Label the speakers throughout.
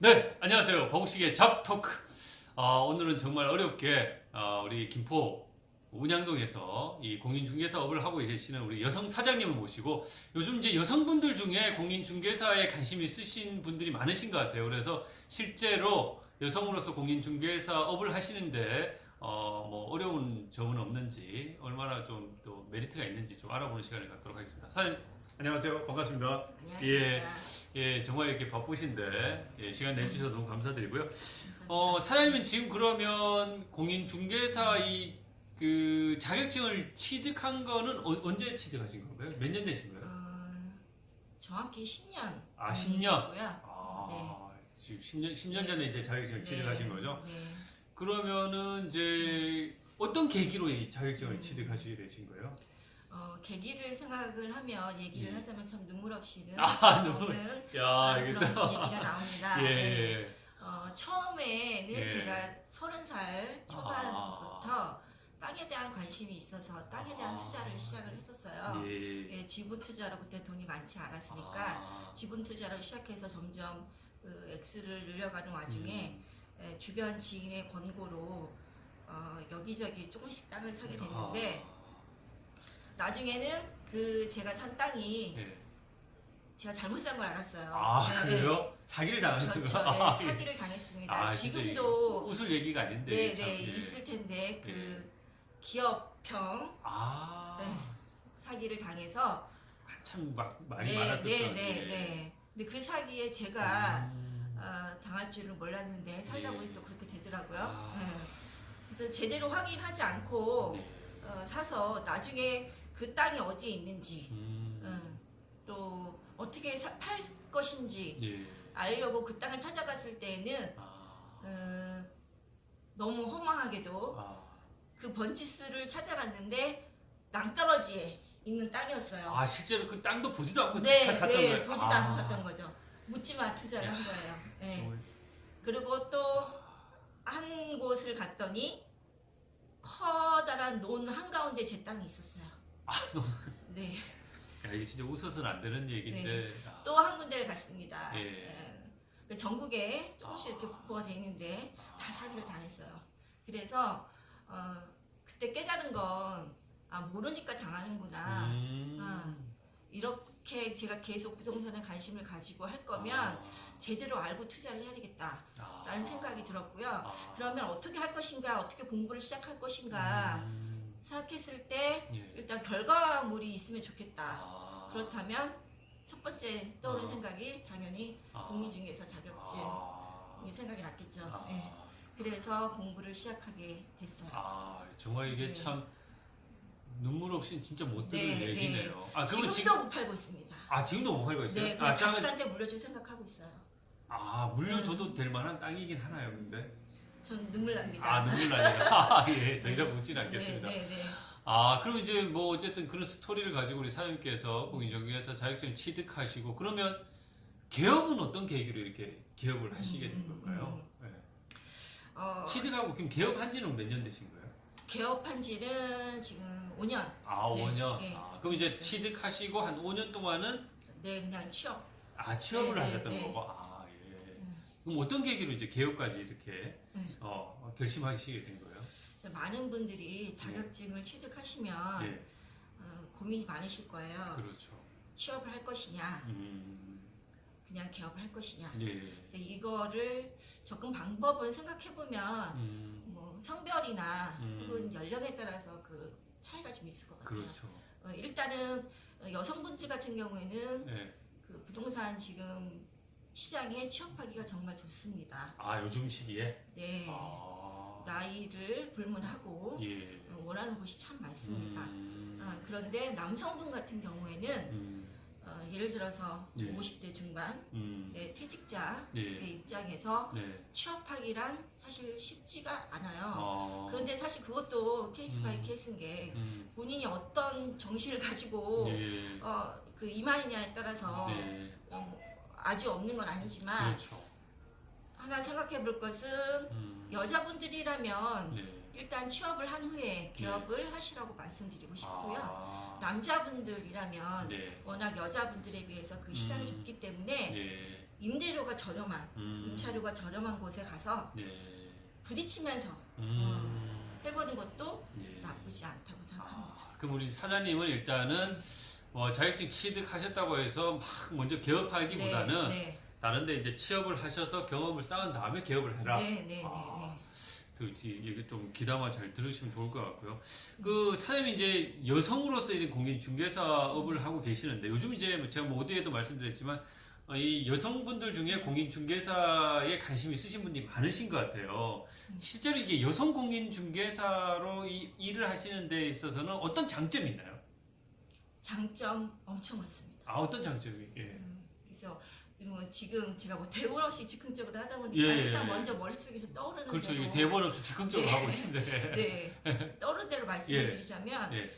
Speaker 1: 네, 안녕하세요. 버국식의 잡토크. 오늘은 정말 어렵게 우리 김포 운양동에서 이 공인중개사업을 하고 계시는 우리 여성 사장님을 모시고 요즘 이제 여성분들 중에 공인중개사에 관심이 있으신 분들이 많으신 것 같아요. 그래서 실제로 여성으로서 공인중개사업을 하시는데 뭐 어려운 점은 없는지 얼마나 좀 또 메리트가 있는지 좀 알아보는 시간을 갖도록 하겠습니다. 사장님 안녕하세요. 반갑습니다.
Speaker 2: 안녕하십니까.
Speaker 1: 예, 정말 이렇게 바쁘신데 시간 내주셔서 너무 감사드리고요.
Speaker 2: 감사합니다.
Speaker 1: 사장님은 지금 그러면 공인중개사 그 자격증을 취득한 거는 언제 취득하신 건가요? 몇 년 되신 거예요?
Speaker 2: 정확히 10년.
Speaker 1: 10년.
Speaker 2: 고요.
Speaker 1: 지금 10년 전에 이제 자격증을 취득하신 거죠?
Speaker 2: 네.
Speaker 1: 그러면은 이제 어떤 계기로 이 자격증을 취득하시게 되신 거예요?
Speaker 2: 계기를 생각을 하면 얘기를
Speaker 1: 예.
Speaker 2: 하자면 참 눈물 없이는
Speaker 1: 눈물.
Speaker 2: 없는
Speaker 1: 야, 이게
Speaker 2: 그런 얘기가 나옵니다.
Speaker 1: 예.
Speaker 2: 처음에는
Speaker 1: 예.
Speaker 2: 제가 30살 초반부터 땅에 대한 관심이 있어서 땅에 대한 투자를 시작을 했었어요.
Speaker 1: 예.
Speaker 2: 지분 투자로 그때 돈이 많지 않았으니까 지분 투자로 시작해서 점점 그 액수를 늘려가는 와중에 주변 지인의 권고로 여기저기 조금씩 땅을 사게 됐는데 나중에는 그 제가 산 땅이
Speaker 1: 예.
Speaker 2: 제가 잘못 산 걸 알았어요.
Speaker 1: 그래요? 사기를 당하신
Speaker 2: 그렇죠.
Speaker 1: 거예요?
Speaker 2: 네, 사기를 당했습니다.
Speaker 1: 진짜
Speaker 2: 지금도
Speaker 1: 웃을 얘기가 아닌데. 참,
Speaker 2: 있을 텐데 그
Speaker 1: 예.
Speaker 2: 기업형 사기를 당해서
Speaker 1: 참 많이 많았었죠.
Speaker 2: 근데 그 사기에 제가
Speaker 1: 음.
Speaker 2: 당할 줄은 몰랐는데 살다 보니 또 그렇게 되더라고요.
Speaker 1: 네.
Speaker 2: 그래서 제대로 확인하지 않고
Speaker 1: 네.
Speaker 2: 사서 나중에 그 땅이 어디에 있는지
Speaker 1: 음.
Speaker 2: 또 어떻게 팔 것인지
Speaker 1: 예.
Speaker 2: 알려고 그 땅을 찾아갔을 때에는 너무 허망하게도 그 번지수를 찾아갔는데 낭떠러지에 있는 땅이었어요.
Speaker 1: 실제로 그 땅도 보지도 않고 샀던 거예요?
Speaker 2: 보지도 않고 샀던 거죠. 묻지마 투자를 한 거예요. 네.
Speaker 1: 정말.
Speaker 2: 그리고 또 한 곳을 갔더니 커다란 논 한가운데 제 땅이 있었어요. 네.
Speaker 1: 야, 이게 진짜 웃어서는 안 되는 얘기인데.
Speaker 2: 또 한 군데를 갔습니다.
Speaker 1: 예.
Speaker 2: 그 전국에 조금씩 이렇게 분포가 돼 있는데 다 사기를 당했어요. 그래서 그때 깨달은 건 모르니까 당하는구나. 이렇게 제가 계속 부동산에 관심을 가지고 할 거면 제대로 알고 투자를 해야 되겠다라는 생각이 들었고요. 그러면 어떻게 할 것인가, 어떻게 공부를 시작할 것인가 생각했을 때 일단 결과물이 있으면 좋겠다. 그렇다면 첫 번째 떠오른 생각이 당연히 공인중개사 자격증 이 생각이 났겠죠. 그래서 공부를 시작하게 됐어요.
Speaker 1: 정말 이게 참 눈물 없이 진짜 못 들을 얘기네요.
Speaker 2: 지금도 못 팔고 있습니다.
Speaker 1: 지금도 못 팔고 있어요?
Speaker 2: 네, 그냥 자식한테 물려줄 생각하고 있어요.
Speaker 1: 물려줘도 될 만한 땅이긴 하나요, 근데?
Speaker 2: 전 눈물 납니다.
Speaker 1: 눈물 나요. 예, 더 이상 묻진 않겠습니다.
Speaker 2: 네.
Speaker 1: 그럼 이제 뭐 어쨌든 그런 스토리를 가지고 우리 사장님께서 공인중개사 자격증 취득하시고 그러면 개업은 어떤 계기로 이렇게 개업을 하시게 된 걸까요? 취득하고 그럼 개업한 지는 몇 년 되신 거예요?
Speaker 2: 개업한 지는 지금 5년.
Speaker 1: 5년?
Speaker 2: 네.
Speaker 1: 그럼 이제 취득하시고 한 5년 동안은
Speaker 2: 그냥 취업.
Speaker 1: 취업을 하셨던 거고? 그럼 어떤 계기로 이제 개업까지 이렇게 결심하시게 된 거예요?
Speaker 2: 많은 분들이 자격증을 취득하시면 고민이 많으실 거예요.
Speaker 1: 그렇죠.
Speaker 2: 취업을 할 것이냐, 그냥 개업을 할 것이냐. 그래서 이거를 접근 방법은 생각해보면 뭐 성별이나 혹은 연령에 따라서 그 차이가 좀 있을 것 같아요.
Speaker 1: 그렇죠.
Speaker 2: 일단은 여성분들 같은 경우에는 그 부동산 지금 시장에 취업하기가 정말 좋습니다.
Speaker 1: 요즘 시기에?
Speaker 2: 네. 나이를 불문하고 원하는 곳이 참 많습니다. 그런데 남성분 같은 경우에는 예를 들어서 50대 중반 퇴직자의 입장에서 취업하기란 사실 쉽지가 않아요. 그런데 사실 그것도 케이스 바이 케이스인 게 본인이 어떤 정신을 가지고 그 임하느냐에 따라서 아주 없는 건 아니지만
Speaker 1: 그렇죠.
Speaker 2: 하나 생각해 볼 것은 여자분들이라면 일단 취업을 한 후에 개업을 하시라고 말씀드리고 싶고요. 남자분들이라면 워낙 여자분들에 비해서 그 시장이 좁기 때문에 임대료가 저렴한 임차료가 저렴한 곳에 가서
Speaker 1: 네.
Speaker 2: 부딪히면서 해보는 것도
Speaker 1: 네.
Speaker 2: 나쁘지 않다고 생각합니다.
Speaker 1: 그럼 우리 사장님은 일단은 자격증 취득하셨다고 해서 막 먼저 개업하기보다는
Speaker 2: 네,
Speaker 1: 다른데 이제 취업을 하셔서 경험을 쌓은 다음에 개업을 해라.
Speaker 2: 네.
Speaker 1: 그 얘기 좀 귀담아 잘 들으시면 좋을 것 같고요. 그 사장님이 이제 여성으로서 이런 공인중개사업을 하고 계시는데 요즘 이제 제가 뭐 어디에도 말씀드렸지만 이 여성분들 중에 공인중개사에 관심 있으신 분들이 많으신 것 같아요. 실제로 이게 여성 공인중개사로 일을 하시는 데 있어서는 어떤 장점이 있나요?
Speaker 2: 장점 엄청 많습니다.
Speaker 1: 아, 어떤 장점이? 예.
Speaker 2: 그래서 뭐 지금 제가 뭐 대본 없이 즉흥적으로 하다 보니까
Speaker 1: 예,
Speaker 2: 일단
Speaker 1: 예.
Speaker 2: 먼저 머릿속에서 떠오르는
Speaker 1: 그렇죠.
Speaker 2: 대로
Speaker 1: 이게 대본 없이 즉흥적으로
Speaker 2: 네.
Speaker 1: 하고 있는데.
Speaker 2: 네, 떠오르는 대로 말씀을
Speaker 1: 예.
Speaker 2: 드리자면
Speaker 1: 예.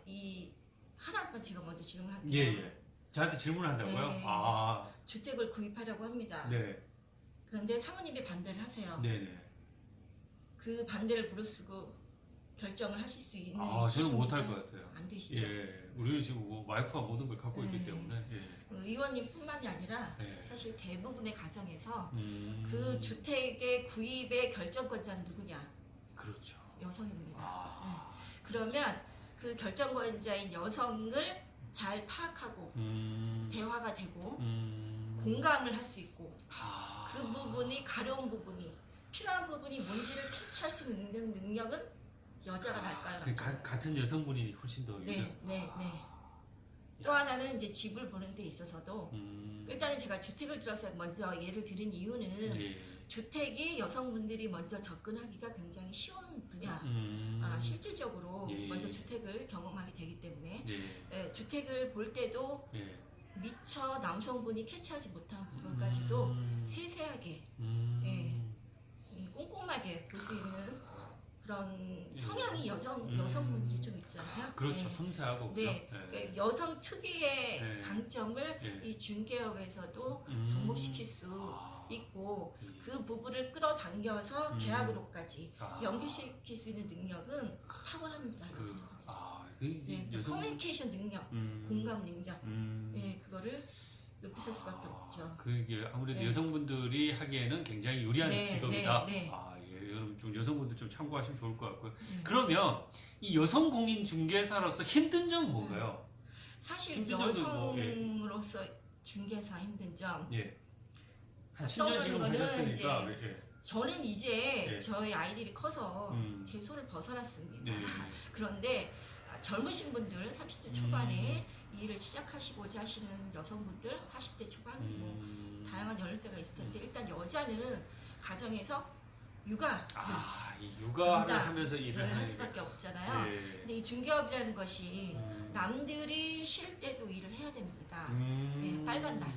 Speaker 2: 이 하나만 제가 먼저 질문을 할게요.
Speaker 1: 예, 예. 저한테 질문을 한다고요?
Speaker 2: 네.
Speaker 1: 아,
Speaker 2: 주택을 구입하려고 합니다.
Speaker 1: 네.
Speaker 2: 그런데 사모님이 반대를 하세요.
Speaker 1: 네네.
Speaker 2: 그 반대를 무릅쓰고 결정을 하실 수 있는
Speaker 1: 저는 못할 것 같아요.
Speaker 2: 안 되시죠.
Speaker 1: 예. 우리는 지금 뭐 와이프가 모든 걸 갖고 있기
Speaker 2: 네.
Speaker 1: 때문에. 예.
Speaker 2: 의원님뿐만이 아니라
Speaker 1: 네.
Speaker 2: 사실 대부분의 가정에서
Speaker 1: 그
Speaker 2: 그 주택의 구입의 결정권자는 누구냐?
Speaker 1: 그렇죠.
Speaker 2: 여성입니다.
Speaker 1: 아.
Speaker 2: 그러면 그 결정권자인 여성을 잘 파악하고 대화가 되고 공감을 할 수 있고 그 부분이 가려운 부분이 필요한 부분이 뭔지를 캐치할 수 있는 능력은 여자가 날까요?
Speaker 1: 그 같은 여성분이 훨씬 더
Speaker 2: 네. 또 하나는 이제 집을 보는 데 있어서도 일단은 제가 주택을 들어서 먼저 예를 들은 이유는
Speaker 1: 예.
Speaker 2: 주택이 여성분들이 먼저 접근하기가 굉장히 쉬운 분야. 실질적으로
Speaker 1: 예.
Speaker 2: 먼저 주택을 경험하게 되기 때문에
Speaker 1: 예.
Speaker 2: 주택을 볼 때도
Speaker 1: 예.
Speaker 2: 미처 남성분이 캐치하지 못한 부분까지도 세세하게 꼼꼼하게 볼 수 있는 그런 성향이 여성분들이 좀 있잖아요.
Speaker 1: 그렇죠.
Speaker 2: 네.
Speaker 1: 섬세하고.
Speaker 2: 네,
Speaker 1: 그죠?
Speaker 2: 그러니까 여성 특유의
Speaker 1: 네.
Speaker 2: 강점을
Speaker 1: 네.
Speaker 2: 이 중개업에서도 접목시킬 수 있고 그 부분을 끌어당겨서 계약으로까지 연계시킬 수 있는 능력은 탁월합니다. 네, 커뮤니케이션 능력, 공감 능력, 그거를 높이실 수밖에 없죠.
Speaker 1: 그게 아무래도
Speaker 2: 네.
Speaker 1: 여성분들이 하기에는 굉장히 유리한
Speaker 2: 네,
Speaker 1: 직업이다.
Speaker 2: 네.
Speaker 1: 예, 여러분 좀 여성분들 좀 참고하시면 좋을 것 같고요.
Speaker 2: 네.
Speaker 1: 그러면 이 여성 공인 중개사로서 힘든 점은 뭔가요?
Speaker 2: 사실
Speaker 1: 힘든 점도
Speaker 2: 여성으로서 중개사 힘든 점.
Speaker 1: 예. 한 10년 지금
Speaker 2: 거는
Speaker 1: 하셨으니까.
Speaker 2: 저는 이제
Speaker 1: 네.
Speaker 2: 저희 아이들이 커서 제 손을 벗어났습니다.
Speaker 1: 네.
Speaker 2: 그런데 젊으신 분들 30대 초반에 일을 시작하시고자 하시는 여성분들 40대 초반 뭐 다양한 연령대가 있을 텐데 일단 여자는 가정에서 육아
Speaker 1: 이 육아를 하면서 일을
Speaker 2: 할
Speaker 1: 하는
Speaker 2: 수밖에 없잖아요.
Speaker 1: 게.
Speaker 2: 근데 이 중개업이라는 것이 남들이 쉴 때도 일을 해야 됩니다. 빨간 날,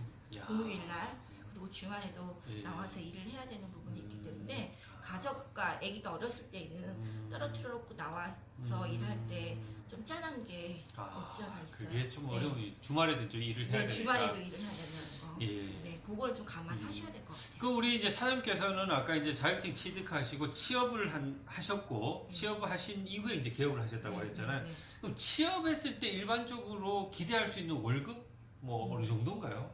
Speaker 2: 공휴일 날 그리고 주말에도 나와서 일을 해야 되는 부분이 있기 때문에 가족과 아기가 어렸을 때는 떨어뜨려 놓고 나와서 일할 때 좀 짠한 게 없지 않아 있어요.
Speaker 1: 그게 좀 어려운 주말에도 좀 일을 해야 되니까.
Speaker 2: 주말에도 일을 해야 되는 거.
Speaker 1: 예.
Speaker 2: 그거를 좀 감안하셔야 될 것 같아요.
Speaker 1: 그 우리 이제 사장님께서는 아까 이제 자격증 취득하시고 취업을 하셨고 취업을 하신 이후에 이제 개업을 하셨다고 했잖아요. 그럼 취업했을 때 일반적으로 기대할 수 있는 월급 뭐 어느 정도인가요?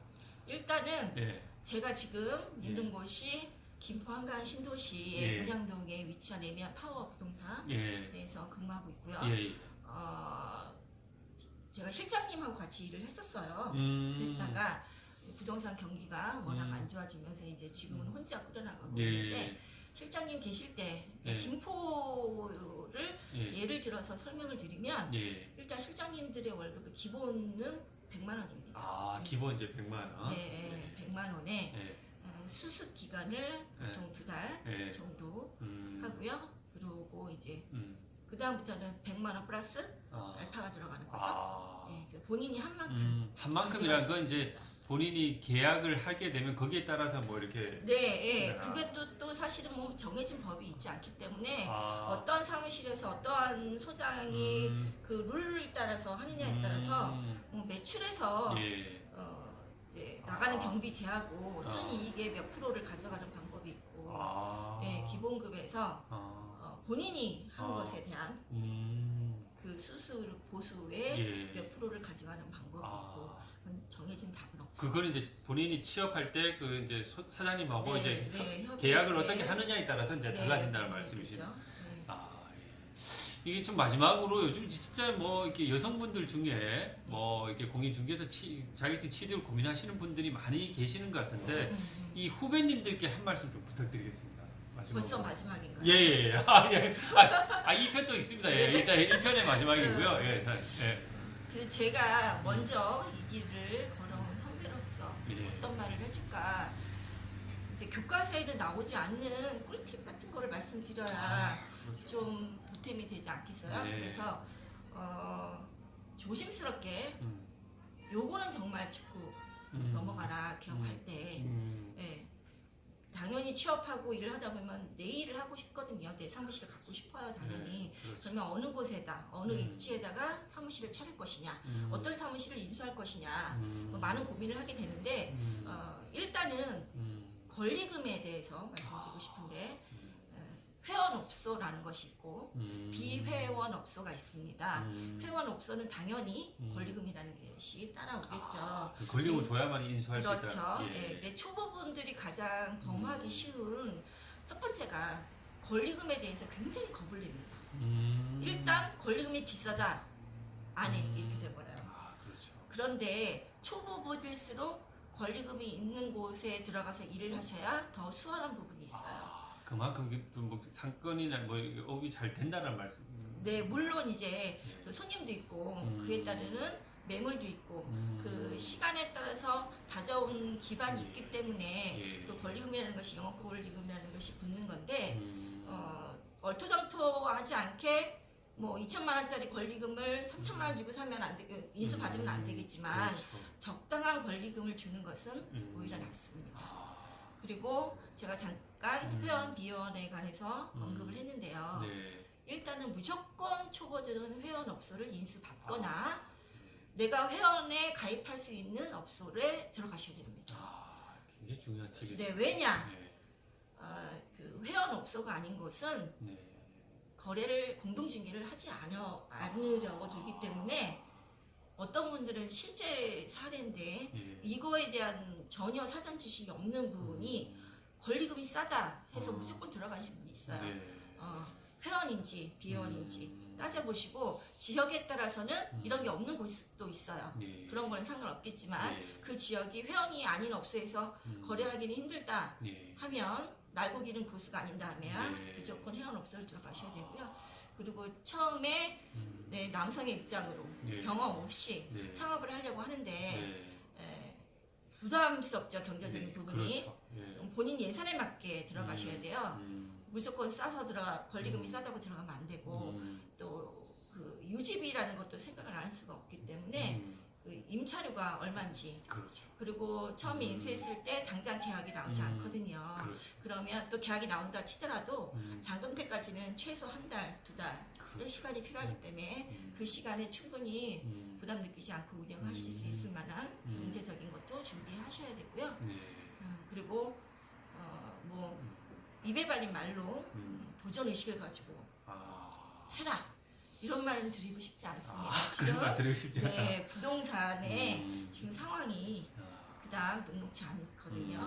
Speaker 2: 일단은 제가 지금 있는 곳이 김포 한강 신도시의 문양동에 위치한 에미안 파워 부동산에서 근무하고 있고요. 제가 실장님하고 같이 일을 했었어요. 그랬다가 부동산 경기가 워낙 안 좋아지면서 이제 지금은 혼자 꾸려나가고 있는데 실장님 계실 때 김포를 예를 들어서 설명을 드리면 일단 실장님들의 월급의 기본은 100만 원입니다.
Speaker 1: 기본 이제 100만 원.
Speaker 2: 100만 원에 수습 기간을 보통 2달 정도 하고요. 그리고 이제 그 다음부터는 100만 원 플러스 알파가 들어가는 거죠. 본인이 한 만큼.
Speaker 1: 한 만큼이라는 건 이제 본인이 계약을 하게 되면 거기에 따라서 뭐 이렇게.
Speaker 2: 그게 또 사실은 뭐 정해진 법이 있지 않기 때문에 어떠한 사무실에서 어떠한 소장이 그 룰을 따라서 하느냐에 따라서 뭐 매출에서 이제 나가는 경비 제하고 순이익의 몇 프로를 가져가는 방법이 있고 기본급에서 본인이 한 것에 대한 그 수수 보수의 몇 프로를 가져가는 방법이 있고 그건 정해진 답은 없어요.
Speaker 1: 그거는 이제 본인이 취업할 때 그 이제 사장님하고
Speaker 2: 네,
Speaker 1: 이제
Speaker 2: 네,
Speaker 1: 계약을
Speaker 2: 네.
Speaker 1: 어떻게 하느냐에 따라서 이제
Speaker 2: 네,
Speaker 1: 달라진다는
Speaker 2: 네,
Speaker 1: 말씀이시죠.
Speaker 2: 그렇죠. 네.
Speaker 1: 아, 예. 이게 좀 마지막으로 요즘 진짜 뭐 이렇게 여성분들 중에 뭐 이렇게 공인중개사 자격증 취득을 고민하시는 분들이 많이 계시는 것 같은데 이 후배님들께 한 말씀 좀 부탁드리겠습니다. 마지막으로.
Speaker 2: 벌써 마지막인가요?
Speaker 1: 예. 예. 2편도 있습니다. 예. 일단 1편의 마지막이고요. 예. 예.
Speaker 2: 그 제가 먼저 이 길을 걸어온 선배로서
Speaker 1: 예.
Speaker 2: 어떤 말을 해줄까. 이제 교과서에는 나오지 않는 꿀팁 같은 거를 말씀드려야
Speaker 1: 그렇죠.
Speaker 2: 좀 보탬이 되지 않겠어요?
Speaker 1: 네.
Speaker 2: 그래서 조심스럽게 요거는 정말 짚고 넘어가라 기업할 때. 예. 당연히 취업하고 일을 하다 보면 내 일을 하고 싶거든요. 내 사무실을 갖고 싶어요, 당연히.
Speaker 1: 네, 그렇죠.
Speaker 2: 그러면 어느 곳에다, 어느 입지에다가 사무실을 차릴 것이냐, 어떤 사무실을 인수할 것이냐, 뭐 많은 고민을 하게 되는데 일단은 권리금에 대해서 말씀드리고 싶은데 회원업소라는 것이 있고 비회원업소가 있습니다. 회원업소는 당연히 권리금이라는 것이 따라오겠죠.
Speaker 1: 그 권리금을 줘야만 인수할 수 있다.
Speaker 2: 그렇죠. 예. 네, 초보분들이 가장 범하기 쉬운 첫 번째가 권리금에 대해서 굉장히 겁을 냅니다. 일단 권리금이 비싸다 안 해 이렇게 돼버려요.
Speaker 1: 그렇죠.
Speaker 2: 그런데 초보분일수록 권리금이 있는 곳에 들어가서 일을 하셔야 더 수월한 부분이 있어요.
Speaker 1: 그만큼 뭐 상권이나 뭐 업이 잘 된다는 말씀.
Speaker 2: 네, 물론 이제 그 손님도 있고 그에 따르는 매물도 있고 그 시간에 따라서 다져온 기반이 있기 때문에 그 권리금이라는 것이 영업 권리금이라는 것이 붙는 건데 얼토당토하지 않게 뭐 2천만 원짜리 권리금을 3천만 원 주고 사면 안 되, 인수 받으면 안 되겠지만
Speaker 1: 그렇죠.
Speaker 2: 적당한 권리금을 주는 것은 오히려 낫습니다. 그리고 제가 잠깐 회원 비원에 관해서 언급을 했는데요.
Speaker 1: 네.
Speaker 2: 일단은 무조건 초보들은 회원 업소를 인수받거나 내가 회원에 가입할 수 있는 업소에 들어가셔야 됩니다.
Speaker 1: 굉장히 중요한 팁이죠.
Speaker 2: 네, 왜냐?
Speaker 1: 네.
Speaker 2: 그 회원 업소가 아닌 곳은
Speaker 1: 네.
Speaker 2: 거래를 공동중개를 하지 않으려고 들기 때문에 어떤 분들은 실제 사례인데 이거에 대한 전혀 사전 지식이 없는 분이 권리금이 싸다 해서 무조건 들어가신 분이 있어요.
Speaker 1: 네.
Speaker 2: 회원인지 비회원인지 따져보시고 지역에 따라서는 이런 게 없는 곳도 있어요.
Speaker 1: 네.
Speaker 2: 그런 거는 상관없겠지만
Speaker 1: 네.
Speaker 2: 그 지역이 회원이 아닌 업소에서 거래하기는 힘들다
Speaker 1: 네.
Speaker 2: 하면 날고 기는 고수가 아닌다 하면
Speaker 1: 네.
Speaker 2: 무조건 회원 업소를 들어가셔야 되고요. 그리고 처음에 네, 남성의 입장으로
Speaker 1: 네.
Speaker 2: 경험 없이
Speaker 1: 네.
Speaker 2: 창업을 하려고 하는데
Speaker 1: 네.
Speaker 2: 부담스럽죠, 경제적인
Speaker 1: 네.
Speaker 2: 부분이.
Speaker 1: 그렇죠. 네.
Speaker 2: 본인 예산에 맞게 들어가셔야 돼요. 무조건 싸서 권리금이
Speaker 1: 음.
Speaker 2: 싸다고 들어가면 안 되고 또 그 유지비라는 것도 생각을 안 할 수가 없기 때문에 그 임차료가 얼마인지
Speaker 1: 그렇죠.
Speaker 2: 그리고 처음에 인수했을 때 당장 계약이 나오지 않거든요.
Speaker 1: 그렇죠.
Speaker 2: 그러면 또 계약이 나온다 치더라도 잔금 때까지는 최소 한 달, 두 달의
Speaker 1: 그렇죠.
Speaker 2: 시간이 필요하기 때문에 그 시간에 충분히 부담 느끼지 않고 운영하실 수 있을 만한 경제적인 것도 준비하셔야 되고요.
Speaker 1: 네.
Speaker 2: 그리고 뭐 입에 발린 말로 도전 의식을 가지고 해라 이런 말은 드리고 싶지 않습니다. 지금
Speaker 1: 그런 말 드리고 싶지 않다.
Speaker 2: 네, 부동산의 지금 상황이 그다음 녹록지 않거든요.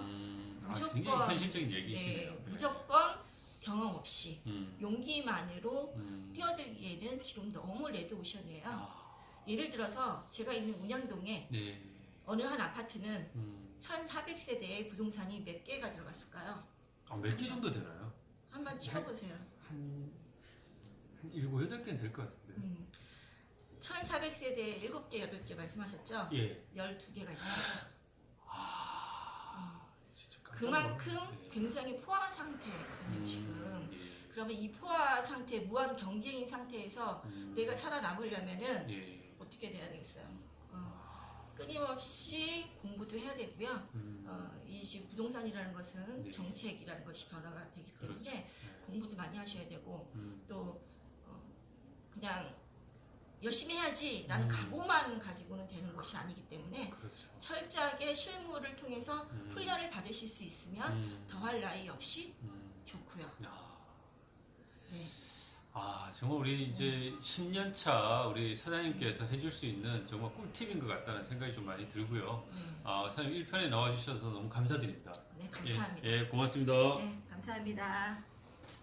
Speaker 2: 무조건
Speaker 1: 굉장히 현실적인
Speaker 2: 네,
Speaker 1: 얘기시네요.
Speaker 2: 무조건 경험 없이
Speaker 1: 음.
Speaker 2: 용기만으로 뛰어들기에는 지금 너무 레드오션이에요. 예를 들어서 제가 있는 운양동에
Speaker 1: 네.
Speaker 2: 어느 한 아파트는 1400세대의 부동산이 몇 개가 들어갔을까요?
Speaker 1: 몇 개 정도 되나요?
Speaker 2: 한번 찍어보세요.
Speaker 1: 한 7, 8개는 될 것 같은데.
Speaker 2: 1400세대에 7개, 8개 말씀하셨죠?
Speaker 1: 예.
Speaker 2: 12개가 있습니다.
Speaker 1: 진짜 깜짝
Speaker 2: 그만큼
Speaker 1: 놀랐네.
Speaker 2: 굉장히 포화 상태거든요, 지금.
Speaker 1: 예.
Speaker 2: 그러면 이 포화 상태, 무한 경쟁인 상태에서 내가 살아남으려면은 어떻게 돼야 되겠어요? 끊임없이 공부도 해야 되고요. 이 지금 부동산이라는 것은
Speaker 1: 네.
Speaker 2: 정책이라는 것이 변화가 되기 때문에
Speaker 1: 그렇죠.
Speaker 2: 공부도 많이 하셔야 되고 또 그냥 열심히 해야지라는 각오만 가지고는 되는 것이 아니기 때문에
Speaker 1: 그렇죠.
Speaker 2: 철저하게 실무를 통해서 훈련을 받으실 수 있으면 더할 나위 없이 좋고요. 네.
Speaker 1: 정말 우리 이제 10년 차 우리 사장님께서 해줄 수 있는 정말 꿀팁인 것 같다는 생각이 좀 많이 들고요. 사장님 1편에 나와주셔서 너무 감사드립니다.
Speaker 2: 네, 감사합니다.
Speaker 1: 예, 고맙습니다.
Speaker 2: 네, 감사합니다.